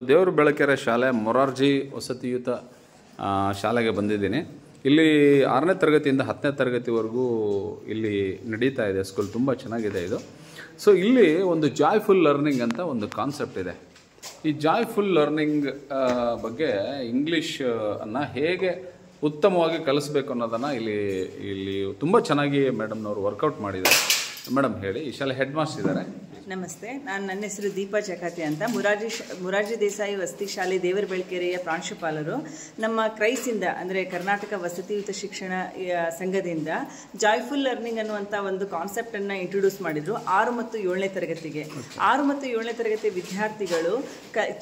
ದೇವರು ಬೆಳಕೆರೆ ಶಾಲೆ ಮೊರಾರ್ಜಿ ವಸತಿಯುತ ಶಾಲೆಗೆ ಬಂದಿದ್ದೀನಿ. ಇಲ್ಲಿ 6ನೇ ತರಗತಿಯಿಂದ 10ನೇ ತರಗತಿವರೆಗೂ ಇಲ್ಲಿ ನಡೀತಾ ಇದೆ ಸ್ಕೂಲ್. ತುಂಬ ಚೆನ್ನಾಗಿದೆ ಇದು. ಸೊ ಇಲ್ಲಿ ಒಂದು ಜಾಯ್ಫುಲ್ ಲರ್ನಿಂಗ್ ಅಂತ ಒಂದು ಕಾನ್ಸೆಪ್ಟ್ ಇದೆ. ಈ ಜಾಯ್ಫುಲ್ ಲರ್ನಿಂಗ್ ಬಗ್ಗೆ ಇಂಗ್ಲೀಷ್ ಅನ್ನು ಹೇಗೆ ಉತ್ತಮವಾಗಿ ಕಲಿಸ್ಬೇಕು ಅನ್ನೋದನ್ನು ಇಲ್ಲಿ ತುಂಬ ಚೆನ್ನಾಗಿ ಮೇಡಮ್ನವರು ವರ್ಕೌಟ್ ಮಾಡಿದ್ದಾರೆ. ಮೇಡಮ್ ಹೇಳಿ, ಈ ಶಾಲೆ ಹೆಡ್ ಮಾಸ್ಟರ್ ಇದ್ದಾರೆ. ನಮಸ್ತೆ, ನನ್ನ ಹೆಸರು ದೀಪಾ ಚಕಾತಿ ಅಂತ, ಮುರಾರ್ಜಿ ದೇಸಾಯಿ ವಸತಿ ಶಾಲೆ ದೇವರ ಬೆಳಕೆರೆಯ ಪ್ರಾಂಶುಪಾಲರು. ನಮ್ಮ ಕ್ರೈಸಿಂದ ಅಂದರೆ ಕರ್ನಾಟಕ ವಸತಿಯುತ ಶಿಕ್ಷಣ ಸಂಘದಿಂದ ಜಾಯ್ಫುಲ್ ಲರ್ನಿಂಗ್ ಅನ್ನುವಂಥ ಒಂದು ಕಾನ್ಸೆಪ್ಟನ್ನು ಇಂಟ್ರೊಡ್ಯೂಸ್ ಮಾಡಿದರು 6 ಮತ್ತು 7ನೇ ತರಗತಿಗೆ. 6 ಮತ್ತು 7ನೇ ತರಗತಿ ವಿದ್ಯಾರ್ಥಿಗಳು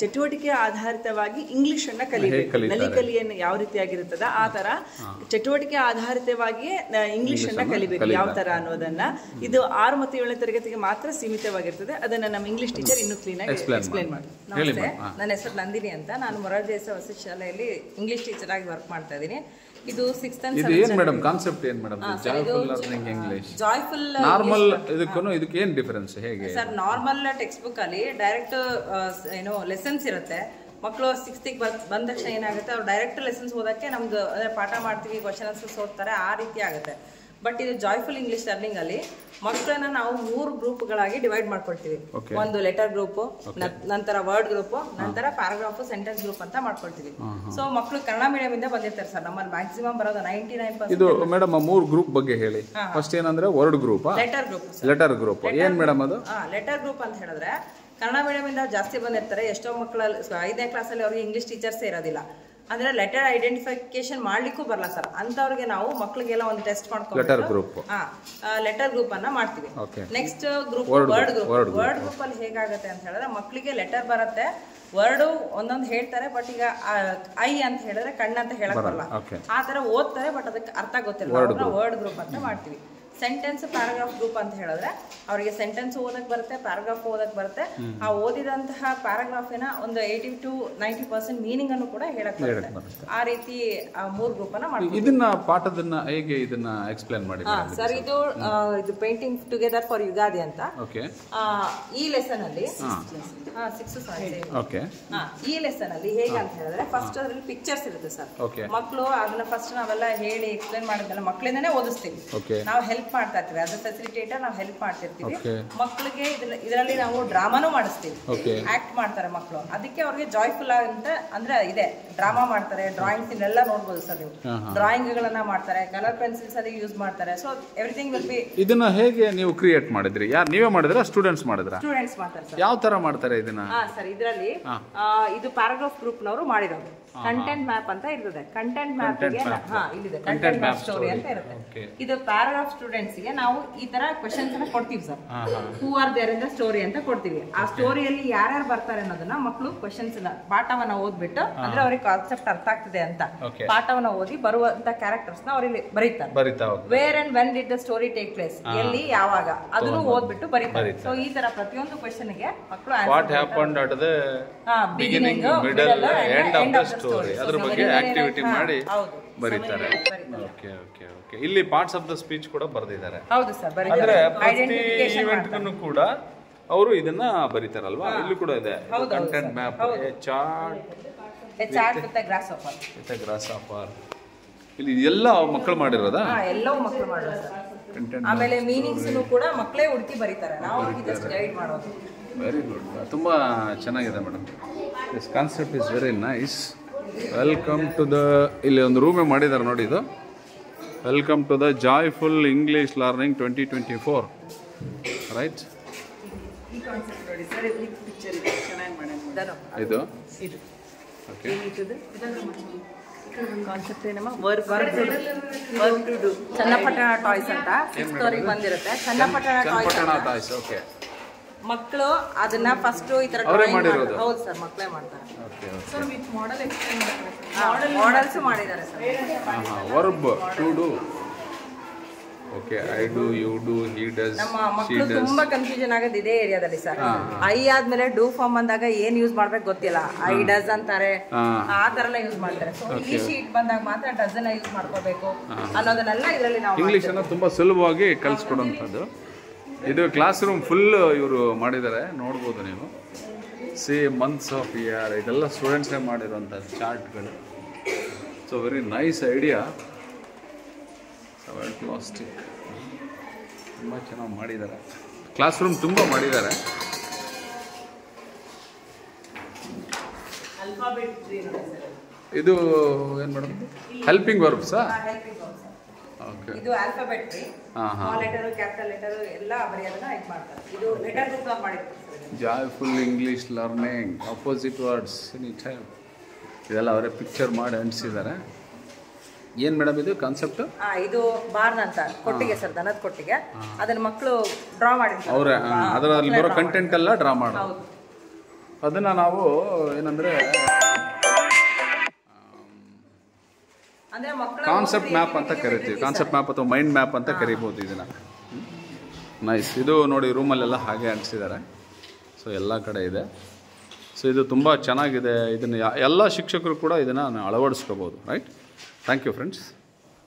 ಚಟುವಟಿಕೆ ಆಧಾರಿತವಾಗಿ ಇಂಗ್ಲೀಷನ್ನು ಕಲಿಬೇಕು. ಕಲಿಯನ್ನು ಯಾವ ರೀತಿಯಾಗಿರುತ್ತದ ಆ ಥರ ಚಟುವಟಿಕೆ ಆಧಾರಿತವಾಗಿಯೇ ಇಂಗ್ಲೀಷನ್ನು ಕಲಿಬೇಕು ಯಾವ ಥರ ಅನ್ನೋದನ್ನು. ಇದು 6 ಮತ್ತು 7ನೇ ತರಗತಿಗೆ ಮಾತ್ರ ಸೀಮಿತವಾಗಿರ್ತದೆ. ಅದನ್ನ ನಮ್ಮ ಇಂಗ್ಲಿಷ್ ಟೀಚರ್ ಇನ್ನೂ ಕ್ಲೀನ್ ಆಗಿ ಎಕ್ಸ್ಪ್ಲೇನ್ ಮಾಡಿ. ನಮಸ್ತೆ, ನನ್ನ ಹೆಸರು ನಂದಿನಿ ಅಂತ. ನಾನು ಮೊರಾರ್ಜಿ ದೇಸಾಯಿ ವಸತಿ ಶಾಲೆಯಲ್ಲಿ ಇಂಗ್ಲಿಷ್ ಟೀಚರ್ ಆಗಿ ವರ್ಕ್ ಮಾಡ್ತಾ ಇದ್ದೀನಿ. ಇದು 6th and 7th ಏನು ಮೇಡಮ್ ಕಾನ್ಸೆಪ್ಟ್ ಏನು madam? Joyful learning English joyful normal ಇದಕ್ಕೆ ಏನು ಡಿಫರೆನ್ಸ್? ಹೇಗೆ ಸರ್, ನಾರ್ಮಲ್ ಟೆಕ್ಸ್ಟ್ ಬುಕ್ ಅಲ್ಲಿ ಡೈರೆಕ್ಟ್ ಲೆಸನ್ಸ್ ಇರುತ್ತೆ. ಮಕ್ಕಳು 6th ಬಂದ ತಕ್ಷಣ ಏನಾಗುತ್ತೆ, ಅವ್ರು ಡೈರೆಕ್ಟ್ ಲೆಸನ್ಸ್ ಓದಕ್ಕೆ ನಮ್ದು ಪಾಠ ಮಾಡ್ತೀವಿ, ಕ್ವಶನ್ ಆನ್ಸರ್ಸ್ ಓದ್ತಾರೆ, ಆ ರೀತಿ ಆಗುತ್ತೆ. ಬಟ್ ಇದು ಜಾಯ್ಫುಲ್ ಇಂಗ್ಲಿಷ್ ಲರ್ನಿಂಗ್ ಅಲ್ಲಿ ಮಕ್ಕಳನ್ನ ನಾವು 3 ಗ್ರೂಪ್ಗಳಾಗಿ ಡಿವೈಡ್ ಮಾಡ್ಕೊಳ್ತೀವಿ. ಒಂದು ಲೆಟರ್ ಗ್ರೂಪ್, ನಂತರ ವರ್ಡ್ ಗ್ರೂಪ್, ನಂತರ ಪ್ಯಾರಾಗ್ರಾಫ್, ಸೆಂಟೆನ್ಸ್ ಗ್ರೂಪ್ ಅಂತ ಮಾಡ್ಕೊಳ್ತೀವಿ. ಸೊ ಮಕ್ಕಳು ಕನ್ನಡ ಮೀಡಿಯಂ ಇಂದ ಬಂದಿರ್ತಾರೆ ಸರ್. ನಮ್ಮಲ್ಲಿ ಮ್ಯಾಕ್ಸಿಮಮ್ ಬರೋದು 99%. ಇದು ಮೇಡಮ್ 3 ಗ್ರೂಪ್ ಬಗ್ಗೆ ಹೇಳಿ. ಫಸ್ಟ್ ಏನಂದ್ರೆ ವರ್ಡ್ ಗ್ರೂಪ್, ಲೆಟರ್ ಗ್ರೂಪ್ ಏನ್ ಮೇಡಮ್ ಅದು? ಲೆಟರ್ ಗ್ರೂಪ್ ಅಂತ ಹೇಳಿದ್ರೆ ಕನ್ನಡ ಮೀಡಿಯಂ ಇಂದ ಜಾಸ್ತಿ ಬಂದಿರ್ತಾರೆ. ಎಷ್ಟೋ ಮಕ್ಕಳಲ್ಲಿ 5ನೇ ಕ್ಲಾಸಲ್ಲಿ ಅವ್ರಿಗೆ ಇಂಗ್ಲಿಷ್ ಟೀಚರ್ಸ್ ಇರೋದಿಲ್ಲ, ಅಂದ್ರೆ ಲೆಟರ್ ಐಡೆಂಟಿಫಿಕೇಶನ್ ಮಾಡ್ಲಿಕ್ಕೂ ಬರಲ್ಲ ಸರ್. ಅಂತವ್ರಿಗೆ ನಾವು ಮಕ್ಕಳಿಗೆಲ್ಲ ಒಂದು ಟೆಸ್ಟ್ ಮಾಡ್ಕೊಂಡು ಲೆಟರ್ ಗ್ರೂಪ್ ಅನ್ನ ಮಾಡ್ತೀವಿ. ನೆಕ್ಸ್ಟ್ ಗ್ರೂಪ್ ವರ್ಡ್ ಗ್ರೂಪ್ ಅಲ್ಲಿ ಹೇಗಾಗುತ್ತೆ ಅಂತ ಹೇಳಿದ್ರೆ ಮಕ್ಕಳಿಗೆ ಲೆಟರ್ ಬರುತ್ತೆ, ವರ್ಡ್ ಒಂದೊಂದು ಹೇಳ್ತಾರೆ, ಬಟ್ ಈಗ ಐ ಅಂತ ಹೇಳಿದ್ರೆ ಕಣ್ಣು ಅಂತ ಹೇಳಕ್ ಬರಲ್ಲ, ಆ ತರ ಓದ್ತಾರೆ, ಬಟ್ ಅದಕ್ಕೆ ಅರ್ಥ ಗೊತ್ತಿಲ್ಲ. ವರ್ಡ್ ಗ್ರೂಪ್ ಅಂತ ಮಾಡ್ತೀವಿ. ಸೆಂಟೆನ್ಸ್ ಪ್ಯಾರಾಗ್ರಾಫ್ ಗ್ರೂಪ್ ಅಂತ ಹೇಳಿದ್ರೆ ಅವರಿಗೆ ಸೆಂಟೆನ್ಸ್ ಓದಕ್ ಬರುತ್ತೆ, ಪ್ಯಾರಾಗ್ರಾಫ್ ಓದಕ್ ಬರುತ್ತೆ. ಆ ಓದಿದಂತಹ ಪ್ಯಾರಾಗ್ರಾಫಿನ ಒಂದು 80 to 90% ಮೀನಿಂಗ್ ಅನ್ನು ಕೂಡ ಹೇಳಕ್ ಬರುತ್ತೆ. ಆ ರೀತಿ 3 ಗ್ರೂಪ್ ಅನ್ನ ಮಾಡ್ತೀವಿ. ಇದನ್ನ ಪಾಠದನ್ನ ಹೇಗೆ ಇದನ್ನ ಎಕ್ಸ್ಪ್ಲೇನ್ ಮಾಡಿ ಸರ್? ಇದು ಪೇಂಟಿಂಗ್ ಟುಗೆದರ್ ಫಾರ್ ಯುಗಾದಿ ಅಂತ. ಈ ಲೆಸನ್ ಅಲ್ಲಿ ಈ ಲೆಸನ್ ಅಲ್ಲಿ ಹೇಗೆ ಅಂತ ಹೇಳಿದ್ರೆ ಫಸ್ಟ್ ಅದ್ರಲ್ಲಿ ಪಿಕ್ಚರ್ಸ್ ಇರುತ್ತೆ ಸರ್. ಮಕ್ಕಳು ಅದನ್ನ ಫಸ್ಟ್ ನಾವೆಲ್ಲ ಹೇಳಿ ಎಕ್ಸ್ಪ್ಲೇನ್ ಮಾಡಿದ್ಮೇಲೆ ಮಕ್ಕಳಿಂದಾನೇ ಓದಿಸ್ತೀವಿ. ನಾವು ಹೆಲ್ಪ್ ಮಾಡ್ತಾ ಇರ್ತೀವಿ, ಅದ್ರ ಫೆಸಿಲಿಟೇಟರ್ ನಾವು ಹೆಲ್ಪ್ ಮಾಡ್ತಿರ್ತೀವಿ. ಮಕ್ಕಳಿಗೆ ಇದರಲ್ಲಿ ನಾವು ಡ್ರಾಮಾನು ಮಾಡಿಸ್ತೀವಿ, ಆಕ್ಟ್ ಮಾಡ್ತಾರೆ ಮಕ್ಕಳು. ಅದಕ್ಕೆ ಅವ್ರಿಗೆ ಜಾಯ್ಫುಲ್ ಅಂತ ಅಂದ್ರೆ ಇದೆ. ಡ್ರಾಮಾ ಮಾಡ್ತಾರೆ, ಡ್ರಾಯಿಂಗ್ಸ್ ಇನ್ನೆಲ್ಲ ನೋಡ್ಬೋದು ಸರ್. ನೀವು ಡ್ರಾಯಿಂಗ್ ಗಳನ್ನ ಮಾಡ್ತಾರೆ, ಕಲರ್ ಪೆನ್ಸಿಲ್ಸ್ ಅಲ್ಲಿ ಯೂಸ್ ಮಾಡ್ತಾರೆ. So everything will be. ಇದನ್ನ ಹೇಗೆ ನೀವು ಕ್ರಿಯೇಟ್ ಮಾಡಿದ್ರಿ? ಯಾರು ನೀವೇ ಮಾಡಿದ್ರ, ಸ್ಟೂಡೆಂಟ್ಸ್ ಮಾಡಿದ್ರ? ಸ್ಟೂಡೆಂಟ್ಸ್ ಮಾಡ್ತಾರೆ ಸರ್. ಯಾವ ತರ ಮಾಡ್ತಾರೆ ಇದನ್ನ? ಸರ್, ಇದರಲ್ಲಿ ಇದು ಪ್ಯಾರಾಗ್ರಾಫ್ ಗ್ರೂಪ್ ನವರು ಮಾಡಿರೋದು. ಕಂಟೆಂಟ್ ಮ್ಯಾಪ್ ಅಂತ ಇರ್ತದೆ. ಕಂಟೆಂಟ್ ಮ್ಯಾಪ್ ಇಲ್ಲಿದೆ, ಕಂಟೆಂಟ್ ಮ್ಯಾಪ್ ಸ್ಟೋರಿ ಅಂತ ಇರುತ್ತೆ. ಇದು ಪ್ಯಾರಾಗ್ರಾಫ್ ಸ್ಟೂಡೆಂಟ್ಸ್ ಗೆ ನಾವು ಈ ತರ ಕ್ವೆಶನ್ಸ್ ಅನ್ನ ಕೊಡ್ತೀವಿ sir. Who are there in the story ಅಂತ ಕೊಡ್ತೀವಿ. ಆ ಸ್ಟೋರಿಯಲ್ಲಿ ಯಾರ್ಯಾರು ಬರ್ತಾರೆ ಅನ್ನೋದನ್ನ ಮಕ್ಕಳು ಕ್ವೆಶನ್ಸ್ ಪಾಠವನ್ನ ಓದ್ಬಿಟ್ಟು, ಅಂದ್ರೆ ಅವ್ರಿಗೆ ಕಾನ್ಸೆಪ್ಟ್ ಅರ್ಥ ಆಗ್ತಿದೆ ಅಂತ ಪಾಠವನ್ನ ಓದಿ ಬರುವಂತ ಕ್ಯಾರೆಕ್ಟರ್ಸ್ ನ ಅವ್ರಿಗೆ ಬರೀತಾರೆ. Where and when did the story take place, ಎಲ್ಲಿ ಯಾವಾಗ ಅದನ್ನು ಓದ್ಬಿಟ್ಟು ಬರೀತಾರೆ. ಸೊ ಈ ತರ ಪ್ರತಿಯೊಂದು ಕ್ವೆಶನ್ ಗೆ ಮಕ್ಕಳು beginning, middle, end of the story ಅದ್ರ ಬಗ್ಗೆ ಆಕ್ಟಿವಿಟಿ ಮಾಡಿ ಬರೀತಾರೆ. Okay okay okay. ಇಲ್ಲಿ ಪಾರ್ಟ್ಸ್ ಆಫ್ ದ ಸ್ಪೀಚ್ ಕೂಡ ಬರೆದಿದ್ದಾರೆ. ಹೌದು ಸರ್, ಅಂದ್ರೆ ಪ್ರತಿ ಇವೆಂಟ್ಗೂ ಕೂಡ ಅವರು ಇದನ್ನ ಬರೀತಾರಲ್ವಾ? ಇಲ್ಲಿ ಕೂಡ ಇದೆ content map, chart with grass offer. ಇಲ್ಲಿ ಎಲ್ಲ ಮಕ್ಕಳು ಮಾಡಿರೋದಾ? ಎಲ್ಲವೂ ಮಕ್ಕಳು ಮಾಡಿರೋದು ಸರ್. ಆಮೇಲೆ ಮೀನಿಂಗ್ಸ್ ಕೂಡ ಮಕ್ಕಳೇ ಹುಡುಕಿ ಬರೀತಾರೆ, ನಾವು ಅವ್ರಿಗೆ ಜಸ್ಟ್ ಗೈಡ್ ಮಾಡೋದು. ವೆರಿ ಗುಡ್, ತುಂಬಾ ಚೆನ್ನಾಗಿದೆ madam. This concept is very nice. Welcome to the, ಇಲ್ಲಿ ಒಂದು ರೂಮೇ ಮಾಡಿದ್ದಾರೆ ನೋಡಿ. ಇದು welcome to the joyful English learning 2024, right? ಇದು ಓಕೆ. ಕಾನ್ಸೆಪ್ಟ್ ಏನಮ್ಮ? Work to do. Channapatna toys ಅಂತ 6th ವರೆಗೆ ಬಂದಿರುತ್ತೆ. ಚನ್ನಪಟ್ಟಣ ಟಾಯ್ಸ್. ಓಕೆ. ಮಕ್ಕಳು ಅದನ್ನ ಫಸ್ಟ್ ಈ ತರ ಡ್ರಾಯಿಂಗ್ ಮಾಡ್ತಾರೆ. ಹೌದು ಸರ್, ಮಕ್ಕಳೇ ಮಾಡ್ತಾರೆ. ಸರ್ ವಿತ್ ಮಾಡೆಲ್ ಎಕ್ಸ್ಪ್ಲೇನ್ ಮಾಡ್ತಾರೆ. ಮಾಡೆಲ್ಸ್ ಮಾಡಿದ್ದಾರೆ sir. Verb to do. Okay. I do, you do, he does. ನಮ್ಮ ಮಕ್ಕಳು ತುಂಬಾ ಕನ್ಫ್ಯೂಷನ್ ಆಗೋದು ಇದೇ ಏರಿಯಾದಲ್ಲಿ ಸರ್. ಐ ಆದ್ಮೇಲೆ ಡೂ ಫಾರ್ಮ್ ಬಂದಾಗ ಏನ್ ಯೂಸ್ ಮಾಡ್ಬೇಕು ಗೊತ್ತಿಲ್ಲ. ಐ ಡಸ್ ಅಂತಾರೆ, ಆ ತರ ಎಲ್ಲ ಯೂಸ್ ಮಾಡ್ತಾರೆ. ಸೊ ಈ ಶೀಟ್ ಬಂದಾಗ ಮಾತ್ರ ಡಸ್ ಅನ್ನ ಯೂಸ್ ಮಾಡ್ಕೋಬೇಕು ಅನ್ನೋದನ್ನೆಲ್ಲ ಇದರಲ್ಲಿ ನಾವು ಇಂಗ್ಲಿಷ್ ಅನ್ನ ತುಂಬಾ ಸುಲಭವಾಗಿ ಕಲಿಸ್ಕೊಡುವಂಥದ್ದು. ಇದು ಕ್ಲಾಸ್ ರೂಮ್ ಫುಲ್ ಇವರು ಮಾಡಿದ್ದಾರೆ, ನೋಡ್ಬೋದು ನೀವು. ಸಿ ಮಂತ್ಸ್ ಆಫ್ ಇಯರ್ ಇದೆಲ್ಲ ಸ್ಟೂಡೆಂಟ್ಸೇ ಮಾಡಿರೋಂಥ ಚಾರ್ಟ್ಗಳು. So very nice idea. Plastic ತುಂಬ ಚೆನ್ನಾಗಿ ಮಾಡಿದ್ದಾರೆ. ಕ್ಲಾಸ್ ರೂಮ್ ತುಂಬ ಮಾಡಿದ್ದಾರೆ. ಅಲ್ಫಾಬೆಟ್ ಟ್ರೀ ಇದು ಏನು ಮೇಡಮ್? ಹೆಲ್ಪಿಂಗ್ ವರ್ಬ್ಸಾ? ಓಕೆ. ಇದು alphabet tree. Small letter, capital letter ಎಲ್ಲ ಬರೆಯೋದನ್ನ ಇದು ಮಾಡ್ತಾರೆ. ಇದು ಲೆಟರ್ ಬುಕ್ ಮಾಡಿರ್ತಾರೆ. Joyful English learning, opposite words any time, ಇದೆಲ್ಲ ಅವರೇ ಪಿಕ್ಚರ್ ಮಾಡಿ ಅಂಟಿಸಿದ್ದಾರೆ. ಏನು ಮೇಡಮ್ ಇದು ಕಾನ್ಸೆಪ್ಟ್? ಇದು ಬಾರ್ನ್ ಅಂತ ಕೊಟ್ಟಿಗೆ ಸರ್, ದನದ ಕೊಟ್ಟಿಗೆ. ಅದನ್ನ ಮಕ್ಕಳು ಡ್ರಾ ಮಾಡಿರ್ತಾರೆ. ಅವರೇ ಅದರಲ್ಲಿ ಬರೋ ಕಂಟೆಂಟ್ ಎಲ್ಲ ಡ್ರಾ ಮಾಡೋದು. ಅದನ್ನು ನಾವು ಏನಂದರೆ ಕಾನ್ಸೆಪ್ಟ್ ಮ್ಯಾಪ್ ಅಂತ ಕರಿತೀವಿ. ಕಾನ್ಸೆಪ್ಟ್ ಮ್ಯಾಪ್ ಅಥವಾ ಮೈಂಡ್ ಮ್ಯಾಪ್ ಅಂತ ಕರಿಬೋದು ಇದನ್ನು. ನೈಸ್. ಇದು ನೋಡಿ ರೂಮಲ್ಲೆಲ್ಲ ಹಾಗೆ ಅಂಟಿಸಿದ್ದಾರೆ. ಸೊ ಎಲ್ಲ ಕಡೆ ಇದೆ. ಸೊ ಇದು ತುಂಬ ಚೆನ್ನಾಗಿದೆ. ಇದನ್ನು ಎಲ್ಲ ಶಿಕ್ಷಕರು ಕೂಡ ಇದನ್ನು ಅಳವಡಿಸ್ಕೋಬೋದು. ರೈಟ್. Thank you friends.